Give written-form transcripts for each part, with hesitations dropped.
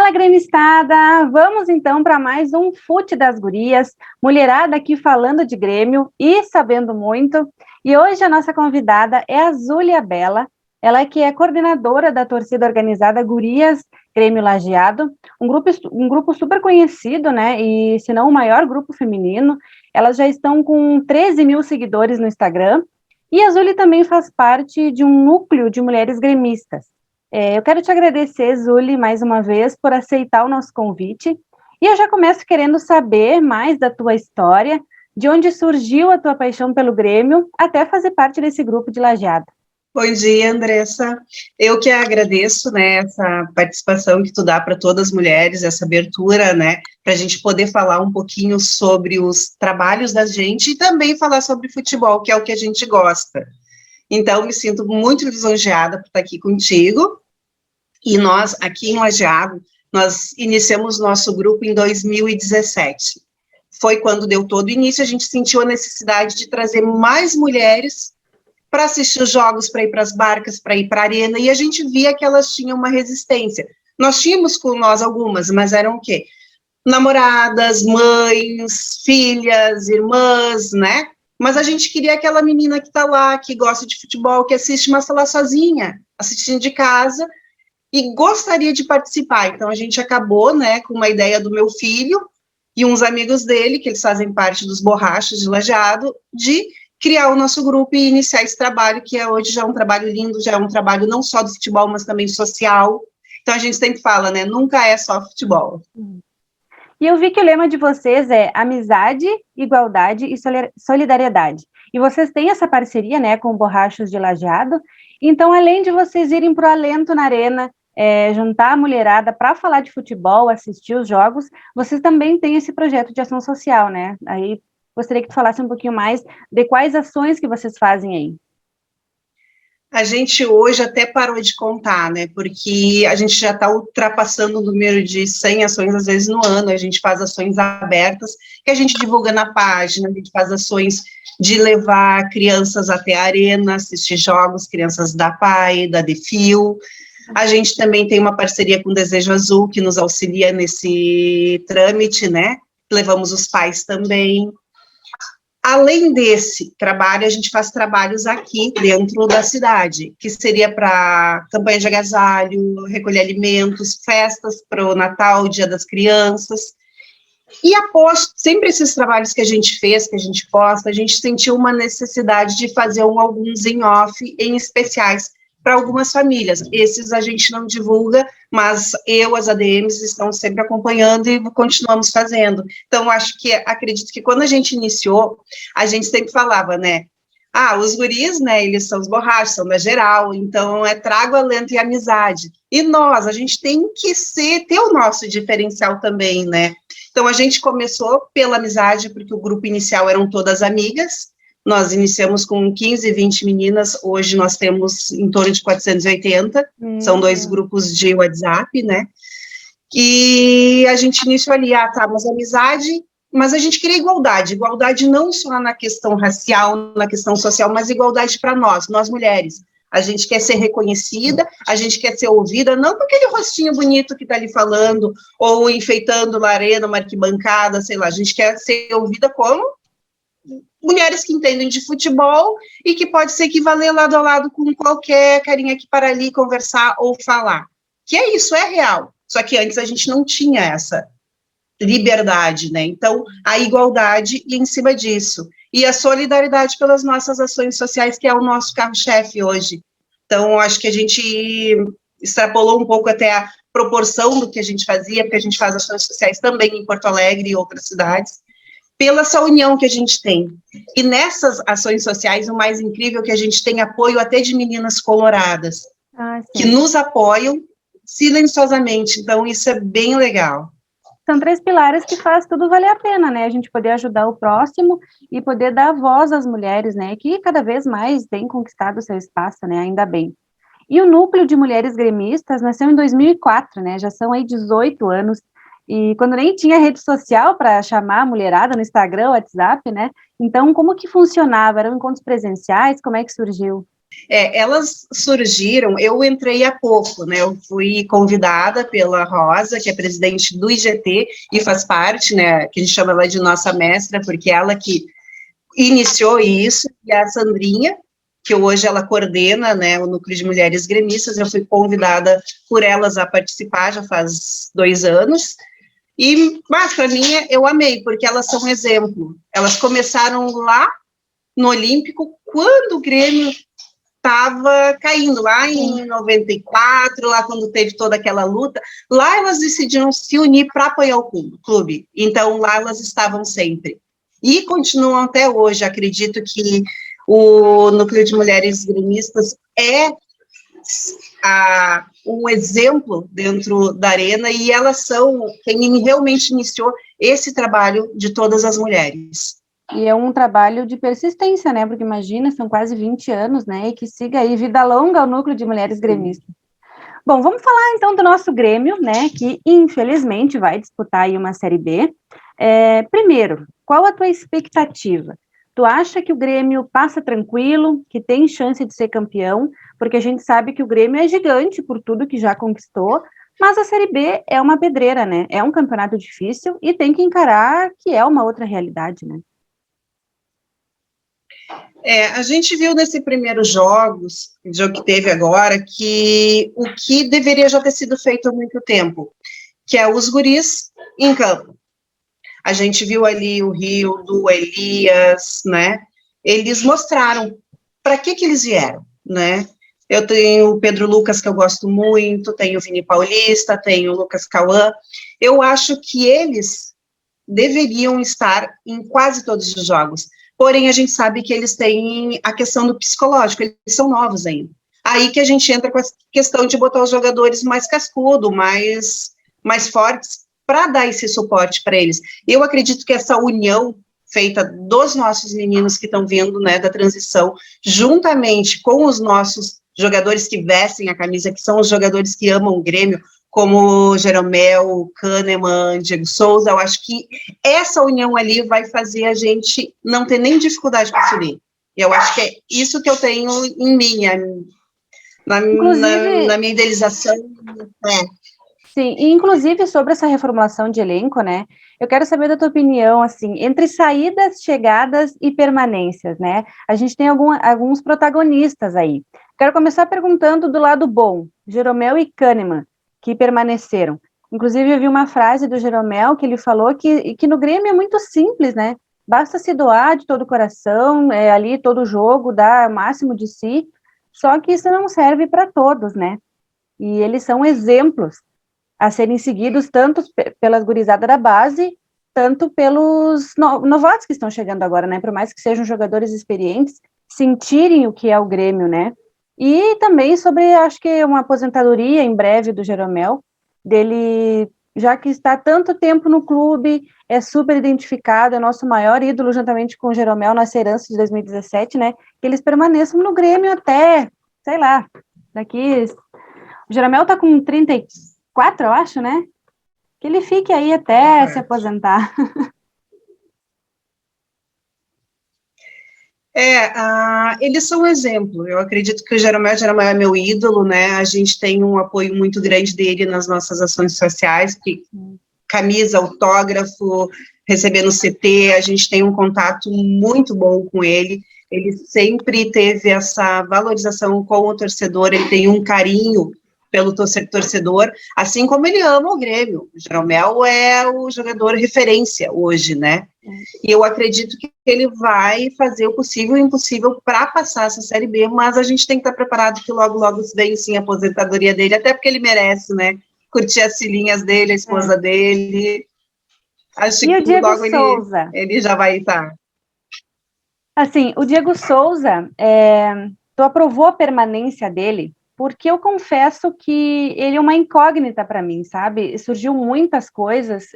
Fala, gremistada! Vamos então para mais um Fute das Gurias, mulherada aqui falando de Grêmio e sabendo muito. E hoje a nossa convidada é a Zúlia Bela, ela que é coordenadora da torcida organizada Gurias Grêmio Lajeado, um grupo super conhecido, né? E se não o maior grupo feminino. Elas já estão com 13 mil seguidores no Instagram. E a Zúlia também faz parte de um núcleo de mulheres gremistas. Eu quero te agradecer, Zuli, mais uma vez, por aceitar o nosso convite. E eu já começo querendo saber mais da tua história, de onde surgiu a tua paixão pelo Grêmio, até fazer parte desse grupo de Lajeado. Bom dia, Andressa. Eu que agradeço, né, essa participação que tu dá para todas as mulheres, essa abertura, né, para a gente poder falar um pouquinho sobre os trabalhos da gente e também falar sobre futebol, que é o que a gente gosta. Então, me sinto muito lisonjeada por estar aqui contigo. E nós, aqui em Lajeado, nós iniciamos nosso grupo em 2017. Foi quando deu todo o início, a gente sentiu a necessidade de trazer mais mulheres para assistir os jogos, para ir para as barcas, para ir para a arena, e a gente via que elas tinham uma resistência. Nós tínhamos com nós algumas, mas eram o quê? Namoradas, mães, filhas, irmãs, né? Mas a gente queria aquela menina que está lá, que gosta de futebol, que assiste, mas está lá sozinha, assistindo de casa, e gostaria de participar. Então, a gente acabou, né, com uma ideia do meu filho e uns amigos dele, que eles fazem parte dos Borrachos de Lajeado, de criar o nosso grupo e iniciar esse trabalho, que é hoje já é um trabalho lindo, já é um trabalho não só do futebol, mas também social. Então, a gente sempre fala, né, nunca é só futebol. E eu vi que o lema de vocês é amizade, igualdade e solidariedade. E vocês têm essa parceria, né, com o Borrachos de Lajeado. Então, além de vocês irem para o Alento na Arena, juntar a mulherada para falar de futebol, assistir os jogos, vocês também têm esse projeto de ação social, né? Aí gostaria que tu falasse um pouquinho mais de quais ações que vocês fazem aí. A gente hoje até parou de contar, né, porque a gente já está ultrapassando o número de 100 ações, às vezes, no ano. A gente faz ações abertas, que a gente divulga na página, a gente faz ações de levar crianças até a arena, assistir jogos, crianças da PAI, da Defil. A gente também tem uma parceria com o Desejo Azul, que nos auxilia nesse trâmite, né, levamos os pais também. Além desse trabalho, a gente faz trabalhos aqui dentro da cidade, que seria para campanha de agasalho, recolher alimentos, festas para o Natal, Dia das Crianças. E após sempre esses trabalhos que a gente fez, que a gente posta, a gente sentiu uma necessidade de fazer alguns em off, em especiais, para algumas famílias. Esses a gente não divulga, mas as ADMs, estão sempre acompanhando e continuamos fazendo. Então, acredito que quando a gente iniciou, a gente sempre falava, né, os guris, né, eles são os Borrachos, são da geral, então trago, alento e amizade. E nós, a gente tem que ter o nosso diferencial também, né. Então, a gente começou pela amizade, porque o grupo inicial eram todas amigas. Nós iniciamos com 15, 20 meninas, hoje nós temos em torno de 480, são 2 grupos de WhatsApp, né, e a gente iniciou ali, mas amizade, mas a gente queria igualdade não só na questão racial, na questão social, mas igualdade para nós mulheres. A gente quer ser reconhecida, a gente quer ser ouvida, não com aquele rostinho bonito que está ali falando, ou enfeitando uma arena, uma arquibancada, sei lá, a gente quer ser ouvida como mulheres que entendem de futebol e que pode se equivaler lado a lado com qualquer carinha que para ali conversar ou falar. Que isso, é real. Só que antes a gente não tinha essa liberdade, né? Então, a igualdade e em cima disso. E a solidariedade pelas nossas ações sociais, que é o nosso carro-chefe hoje. Então, acho que a gente extrapolou um pouco até a proporção do que a gente fazia, porque a gente faz ações sociais também em Porto Alegre e outras cidades, pela essa união que a gente tem. E nessas ações sociais, o mais incrível é que a gente tem apoio até de meninas coloradas, que nos apoiam silenciosamente, então isso é bem legal. São 3 pilares que faz tudo valer a pena, né, a gente poder ajudar o próximo e poder dar voz às mulheres, né, que cada vez mais têm conquistado o seu espaço, né, ainda bem. E o Núcleo de Mulheres Gremistas nasceu em 2004, né, já são aí 18 anos, e quando nem tinha rede social para chamar a mulherada no Instagram, WhatsApp, né? Então, como que funcionava? Eram encontros presenciais? Como é que surgiu? Elas surgiram, eu entrei há pouco, né, eu fui convidada pela Rosa, que é presidente do IGT, e faz parte, né, que a gente chama ela de nossa mestra, porque ela que iniciou isso, e a Sandrinha, que hoje ela coordena, né, o Núcleo de Mulheres Gremistas, eu fui convidada por elas a participar, já faz 2 anos, mas para mim eu amei, porque elas são um exemplo, elas começaram lá no Olímpico, quando o Grêmio estava caindo, lá em 94, lá quando teve toda aquela luta, lá elas decidiram se unir para apoiar o clube, então lá elas estavam sempre, e continuam até hoje. Acredito que o Núcleo de Mulheres Gremistas é um exemplo dentro da arena, e elas são quem realmente iniciou esse trabalho de todas as mulheres. E é um trabalho de persistência, né? Porque imagina, são quase 20 anos, né? E que siga aí, vida longa ao Núcleo de Mulheres Gremistas. Bom, vamos falar então do nosso Grêmio, né? Que infelizmente vai disputar aí uma Série B. Primeiro, qual a tua expectativa? Tu acha que o Grêmio passa tranquilo, que tem chance de ser campeão? Porque a gente sabe que o Grêmio é gigante por tudo que já conquistou, mas a Série B é uma pedreira, né? É um campeonato difícil e tem que encarar que é uma outra realidade, né? A gente viu nesse primeiro jogo que teve agora, que o que deveria já ter sido feito há muito tempo, que é os guris em campo. A gente viu ali o Rio, do Elias, né? Eles mostraram para que eles vieram, né? Eu tenho o Pedro Lucas, que eu gosto muito, tenho o Vini Paulista, tenho o Lucas Cauã. Eu acho que eles deveriam estar em quase todos os jogos. Porém, a gente sabe que eles têm a questão do psicológico, eles são novos ainda. Aí que a gente entra com a questão de botar os jogadores mais cascudo, mais fortes, para dar esse suporte para eles. Eu acredito que essa união feita dos nossos meninos que estão vindo, né, da transição, juntamente com os nossos jogadores que vestem a camisa, que são os jogadores que amam o Grêmio, como Jeromel, Kahneman, Diego Souza, eu acho que essa união ali vai fazer a gente não ter nem dificuldade para subir. Eu acho que é isso que eu tenho em mim, na minha idealização. Sim, e inclusive sobre essa reformulação de elenco, né, eu quero saber da tua opinião, assim, entre saídas, chegadas e permanências, né, a gente tem alguns protagonistas aí. Quero começar perguntando do lado bom, Jeromel e Kahneman, que permaneceram. Inclusive, eu vi uma frase do Jeromel que ele falou que no Grêmio é muito simples, né, basta se doar de todo o coração, ali todo jogo, dar o máximo de si, só que isso não serve para todos, né, e eles são exemplos a serem seguidos tanto pelas gurizadas da base, tanto pelos novatos que estão chegando agora, né, por mais que sejam jogadores experientes, sentirem o que é o Grêmio, né, e também sobre, acho que uma aposentadoria em breve do Jeromel, dele, já que está tanto tempo no clube, é super identificado, é nosso maior ídolo, juntamente com o Jeromel, nossa herança de 2017, né, que eles permaneçam no Grêmio até, sei lá, daqui... O Jeromel tá com 34, eu acho, né? Que ele fique aí até se aposentar. Eles são um exemplo. Eu acredito que o Jeromel é meu ídolo, né? A gente tem um apoio muito grande dele nas nossas ações sociais, que camisa, autógrafo, recebendo CT, a gente tem um contato muito bom com ele. Ele sempre teve essa valorização com o torcedor, ele tem um carinho pelo torcedor, assim como ele ama o Grêmio. O Jeromel é o jogador referência hoje, né? E eu acredito que ele vai fazer o possível e o impossível para passar essa Série B, mas a gente tem que estar preparado que logo, logo vem sim a aposentadoria dele, até porque ele merece, né? Curtir as filhinhas dele, a esposa dele. Acho e que o Diego logo Souza? Ele já vai estar. Assim, o Diego Souza, tu aprovou a permanência dele? Porque eu confesso que ele é uma incógnita para mim, sabe? Surgiu muitas coisas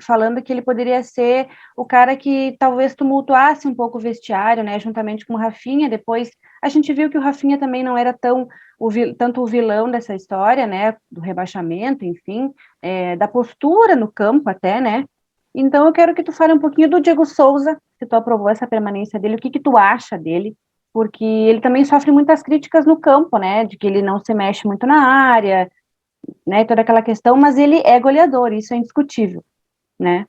falando que ele poderia ser o cara que talvez tumultuasse um pouco o vestiário, né? Juntamente com o Rafinha. Depois a gente viu que o Rafinha também não era tanto o vilão dessa história, né? Do rebaixamento, enfim, da postura no campo até, né? Então eu quero que tu fale um pouquinho do Diego Souza, se tu aprovou essa permanência dele, o que tu acha dele? porque ele também sofre muitas críticas no campo, né, de que ele não se mexe muito na área, né, toda aquela questão, mas ele é goleador, isso é indiscutível, né.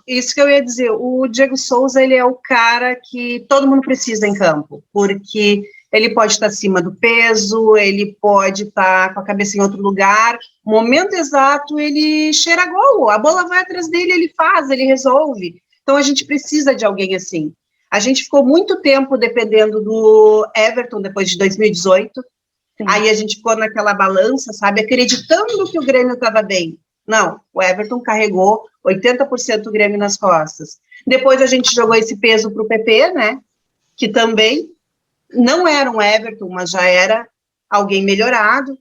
Isso que eu ia dizer, o Diego Souza, ele é o cara que todo mundo precisa em campo, porque ele pode estar acima do peso, ele pode estar com a cabeça em outro lugar, no momento exato ele cheira gol, a bola vai atrás dele, ele faz, ele resolve. Então a gente precisa de alguém assim. A gente ficou muito tempo dependendo do Everton depois de 2018, Sim. Aí a gente ficou naquela balança, sabe, acreditando que o Grêmio estava bem. Não, o Everton carregou 80% do Grêmio nas costas. Depois a gente jogou esse peso para o PP, né, que também não era um Everton, mas já era alguém melhorado.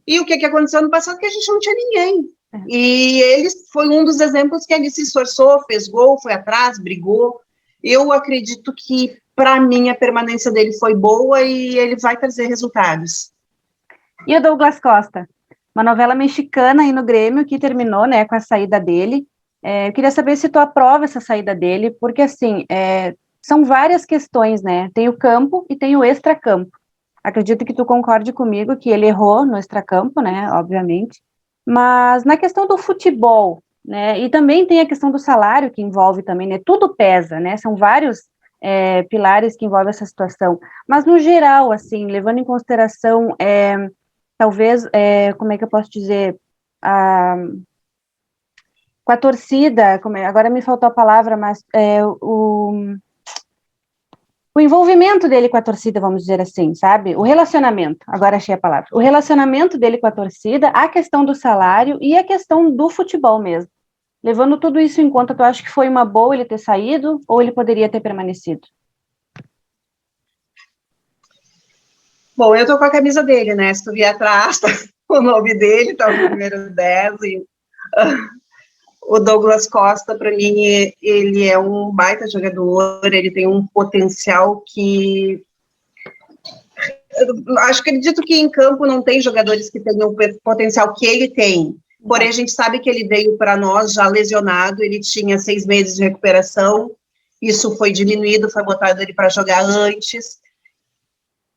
E o que aconteceu no passado? Que a gente não tinha ninguém. E ele foi um dos exemplos que ele se esforçou, fez gol, foi atrás, brigou. Eu acredito que, para mim, a permanência dele foi boa e ele vai trazer resultados. E o Douglas Costa? Uma novela mexicana aí no Grêmio que terminou, né, com a saída dele. Eu queria saber se tu aprova essa saída dele, porque, assim, são várias questões, né? Tem o campo e tem o extracampo. Acredito que tu concorde comigo que ele errou no extracampo, né, obviamente. Mas na questão do futebol, né, e também tem a questão do salário que envolve também, né? Tudo pesa, né? São vários pilares que envolvem essa situação. Mas, no geral, assim, levando em consideração... talvez, como é que eu posso dizer, com a torcida, agora me faltou a palavra, mas o envolvimento dele com a torcida, vamos dizer assim, sabe? O relacionamento, agora achei a palavra. O relacionamento dele com a torcida, a questão do salário e a questão do futebol mesmo. Levando tudo isso em conta, tu acha que foi uma boa ele ter saído ou ele poderia ter permanecido? Bom, eu tô com a camisa dele, né? Se tu vier atrás, tá o nome dele, tá o número 10, e o Douglas Costa, para mim, ele é um baita jogador, ele tem um potencial que... acredito que em campo não tem jogadores que tenham o potencial que ele tem, porém a gente sabe que ele veio para nós já lesionado, ele tinha 6 meses de recuperação, isso foi diminuído, foi botado ele para jogar antes.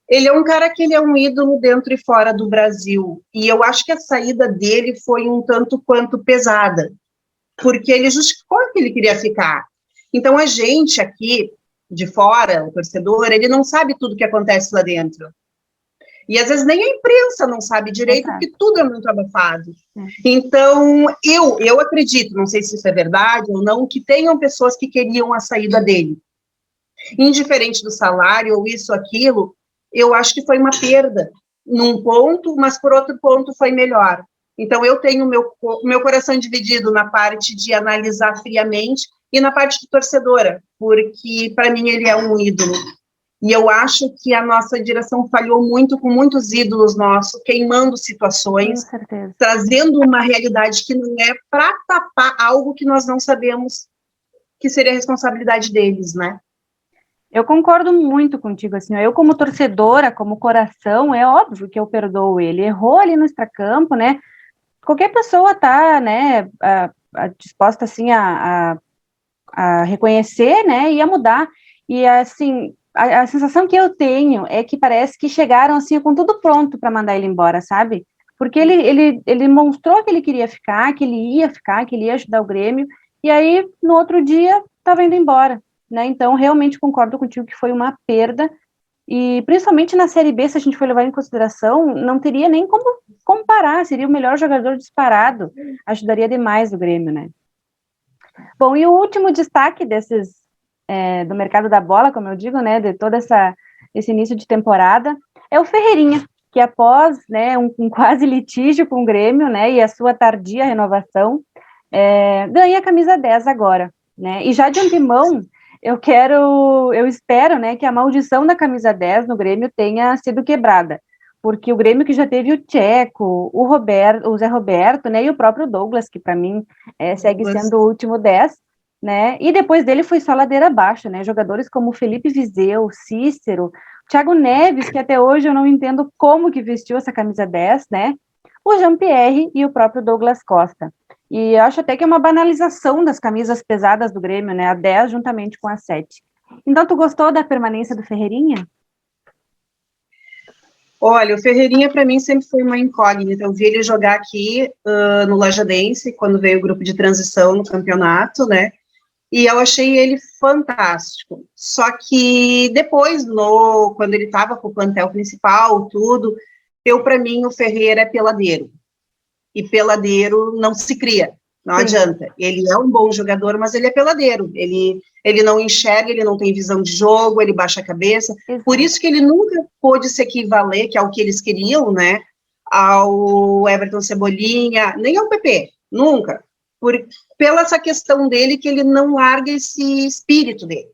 Ele é um cara que ele é um ídolo dentro e fora do Brasil, e eu acho que a saída dele foi um tanto quanto pesada, porque ele justificou que ele queria ficar. Então, a gente aqui, de fora, o torcedor, ele não sabe tudo que acontece lá dentro. E, às vezes, nem a imprensa não sabe direito, porque tudo é muito abafado. Então, eu acredito, não sei se isso é verdade ou não, que tenham pessoas que queriam a saída dele. Indiferente do salário, ou isso, aquilo, eu acho que foi uma perda num ponto, mas, por outro ponto, foi melhor. Então, eu tenho meu coração dividido na parte de analisar friamente e na parte de torcedora, porque, para mim, ele é um ídolo. E eu acho que a nossa direção falhou muito com muitos ídolos nossos, queimando situações, trazendo uma realidade que não é para tapar algo que nós não sabemos que seria a responsabilidade deles, né? Eu concordo muito contigo, assim, eu como torcedora, como coração, é óbvio que eu perdoo ele, errou ali no extracampo, né? Qualquer pessoa tá, né, disposta, assim, a reconhecer, né, e a mudar. E, assim, a sensação que eu tenho é que parece que chegaram, assim, com tudo pronto para mandar ele embora, sabe? Porque ele mostrou que ele queria ficar, que ele ia ficar, que ele ia ajudar o Grêmio, e aí, no outro dia, estava indo embora, né? Então, realmente concordo contigo que foi uma perda, e principalmente na Série B, se a gente for levar em consideração, não teria nem como comparar, seria o melhor jogador disparado, ajudaria demais o Grêmio, né? Bom, e o último destaque do mercado da bola, como eu digo, né, de todo esse início de temporada, é o Ferreirinha, que após, né, um quase litígio com o Grêmio, né, e a sua tardia renovação, ganha a camisa 10 agora, né, e já de antemão, eu espero, né, que a maldição da camisa 10 no Grêmio tenha sido quebrada, porque o Grêmio que já teve o Tcheco, o Zé Roberto, né, e o próprio Douglas, que para mim segue sendo o último 10, né, e depois dele foi só ladeira abaixo, né, jogadores como Felipe Viseu, Cícero, Thiago Neves, que até hoje eu não entendo como que vestiu essa camisa 10, né, o Jean-Pierre e o próprio Douglas Costa. E eu acho até que é uma banalização das camisas pesadas do Grêmio, né? A 10 juntamente com a 7. Então, tu gostou da permanência do Ferreirinha? Olha, o Ferreirinha para mim sempre foi uma incógnita. Eu vi ele jogar aqui no Lajadense, quando veio o grupo de transição no campeonato, né? E eu achei ele fantástico. Só que depois, quando ele estava com o plantel principal, tudo, para mim, o Ferreira é peladeiro. E peladeiro não se cria, não adianta. Ele é um bom jogador, mas ele é peladeiro. Ele não enxerga, ele não tem visão de jogo, ele baixa a cabeça. Por isso que ele nunca pôde se equivaler, que é o que eles queriam, né, ao Everton Cebolinha, nem ao PP, nunca. Pela essa questão dele, que ele não larga esse espírito dele.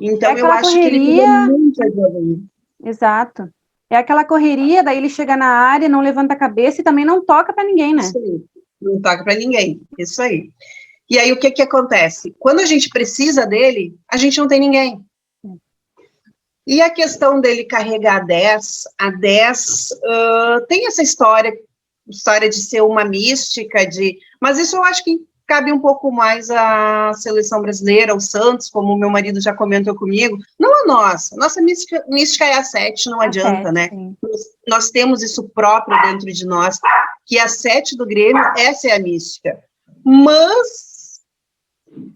Então, eu acho que ele precisa muito evoluir. Exato. É aquela correria, daí ele chega na área, não levanta a cabeça e também não toca para ninguém, né? Isso aí. Não toca para ninguém, isso aí. E aí, o que acontece? Quando a gente precisa dele, a gente não tem ninguém. E a questão dele carregar a 10 tem essa história de ser uma mística, mas isso eu acho que cabe um pouco mais à seleção brasileira, ao Santos, como o meu marido já comentou comigo, não a nossa mística é a 7, não adianta, 7, né? Nós temos isso próprio dentro de nós, que a 7 do Grêmio, essa é a mística. Mas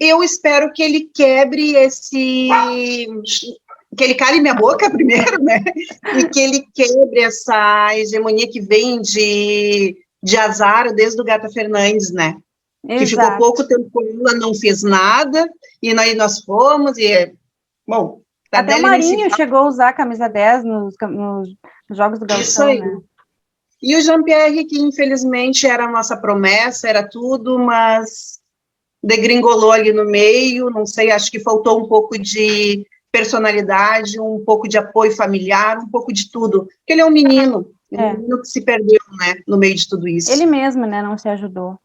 eu espero que ele quebre que ele cale minha boca primeiro, né? E que ele quebre essa hegemonia que vem de azar desde o Gata Fernandes, né? Exato. Que ficou pouco tempo com ela, não fez nada, e aí nós fomos, bom... Até o Marinho chegou a usar a camisa 10 nos Jogos do Gauchão, né? E o Jean-Pierre, que infelizmente era a nossa promessa, era tudo, mas degringolou ali no meio, não sei, acho que faltou um pouco de personalidade, um pouco de apoio familiar, um pouco de tudo, porque ele é um menino, um menino que se perdeu, né, no meio de tudo isso. Ele mesmo, né, não se ajudou.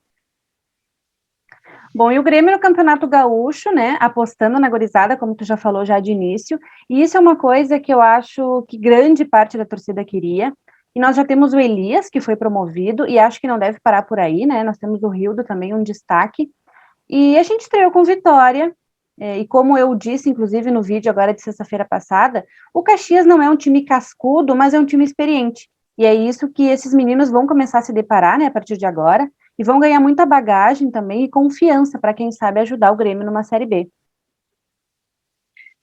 Bom, e o Grêmio no Campeonato Gaúcho, né, apostando na gurizada, como tu já falou já de início, e isso é uma coisa que eu acho que grande parte da torcida queria, e nós já temos o Elias, que foi promovido, e acho que não deve parar por aí, né, nós temos o Rildo também, um destaque, e a gente estreou com vitória, e como eu disse, inclusive, no vídeo agora de sexta-feira passada, o Caxias não é um time cascudo, mas é um time experiente, e é isso que esses meninos vão começar a se deparar, né, a partir de agora, e vão ganhar muita bagagem também e confiança para quem sabe ajudar o Grêmio numa Série B.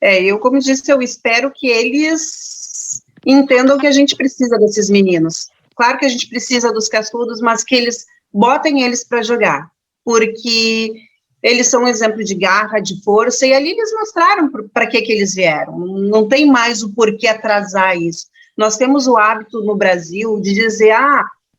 Eu, como disse, eu espero que eles entendam que a gente precisa desses meninos. Claro que a gente precisa dos cascudos, mas que eles botem eles para jogar, porque eles são um exemplo de garra, de força, e ali eles mostraram para que eles vieram. Não tem mais o porquê atrasar isso. Nós temos o hábito no Brasil de dizer,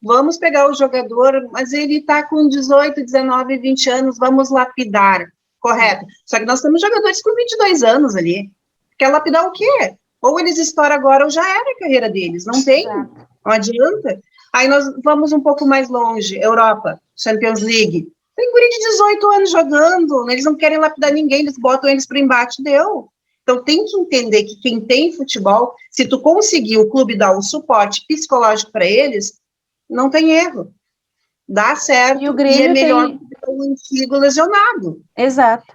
vamos pegar o jogador, mas ele está com 18, 19, 20 anos, vamos lapidar, correto. Só que nós temos jogadores com 22 anos ali. Quer lapidar o quê? Ou eles estouram agora, ou já era a carreira deles. Não tem, não adianta. Aí nós vamos um pouco mais longe, Europa, Champions League. Tem guri de 18 anos jogando, eles não querem lapidar ninguém, eles botam eles para o embate, deu. Então, tem que entender que quem tem futebol, se tu conseguir o clube dar o suporte psicológico para eles, não tem erro, dá certo, e o Grêmio é melhor que o antigo lesionado. Exato.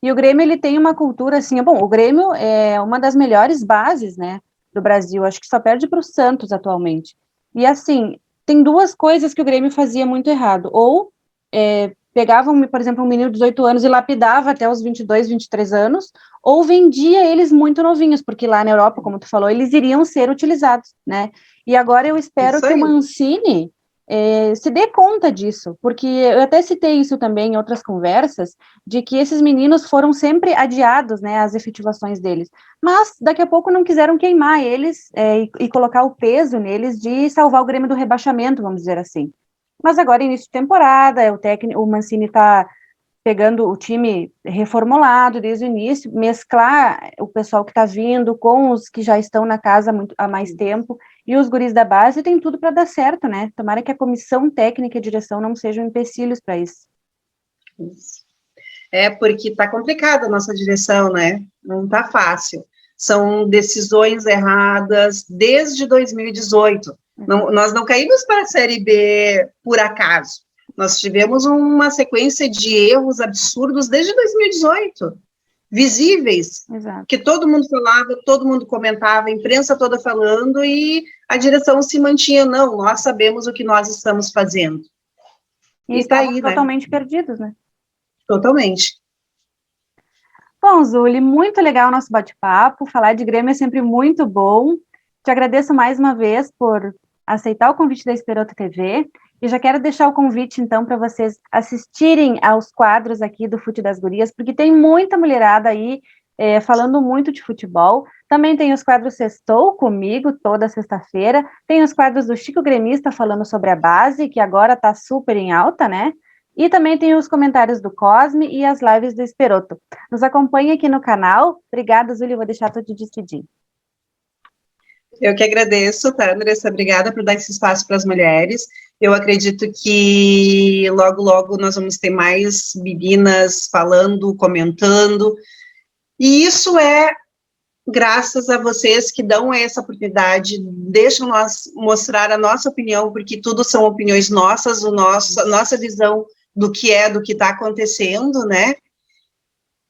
E o Grêmio, ele tem uma cultura assim, bom, o Grêmio é uma das melhores bases, né, do Brasil, acho que só perde para o Santos atualmente. E assim, tem duas coisas que o Grêmio fazia muito errado, ou pegava, por exemplo, um menino de 18 anos e lapidava até os 22, 23 anos, ou vendia eles muito novinhos, porque lá na Europa, como tu falou, eles iriam ser utilizados, né? E agora eu espero que o Mancini se dê conta disso, porque eu até citei isso também em outras conversas, de que esses meninos foram sempre adiados, né, as efetivações deles, mas daqui a pouco não quiseram queimar eles e colocar o peso neles de salvar o Grêmio do rebaixamento, vamos dizer assim. Mas agora, início de temporada, o Mancini está pegando o time reformulado desde o início, mesclar o pessoal que está vindo com os que já estão na casa há mais tempo, e os guris da base tem tudo para dar certo, né? Tomara que a comissão técnica e a direção não sejam empecilhos para isso. Porque está complicada a nossa direção, né? Não está fácil. São decisões erradas desde 2018. Nós não caímos para a Série B por acaso. Nós tivemos uma sequência de erros absurdos desde 2018, visíveis, Exato. que todo mundo falava, todo mundo comentava, a imprensa toda falando, e a direção se mantinha, não, nós sabemos o que nós estamos fazendo. E tá estavam aí, totalmente perdidos, né? Totalmente. Bom, Zuli, muito legal o nosso bate-papo, falar de Grêmio é sempre muito bom. Te agradeço mais uma vez por aceitar o convite da Esperoto TV, e já quero deixar o convite, então, para vocês assistirem aos quadros aqui do Fute das Gurias, porque tem muita mulherada aí falando muito de futebol. Também tem os quadros Sextou comigo, toda sexta-feira, tem os quadros do Chico Gremista falando sobre a base, que agora está super em alta, né? E também tem os comentários do Cosme e as lives do Esperoto. Nos acompanhe aqui no canal. Obrigada, Zuli, vou deixar tu te despedir. Eu que agradeço, tá, Andressa? Obrigada por dar esse espaço para as mulheres. Eu acredito que logo, logo nós vamos ter mais meninas falando, comentando. E isso é graças a vocês que dão essa oportunidade, deixam nós mostrar a nossa opinião, porque tudo são opiniões nossas, a nossa visão do que está acontecendo, né?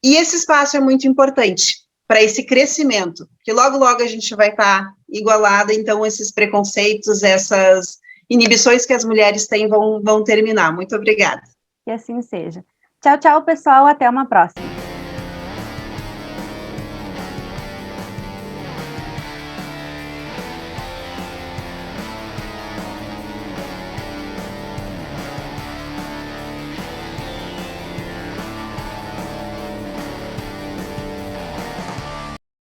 E esse espaço é muito importante para esse crescimento, que logo, logo a gente vai estar igualada, então esses preconceitos, essas inibições que as mulheres têm vão terminar. Muito obrigada. Que assim seja. Tchau, tchau, pessoal. Até uma próxima.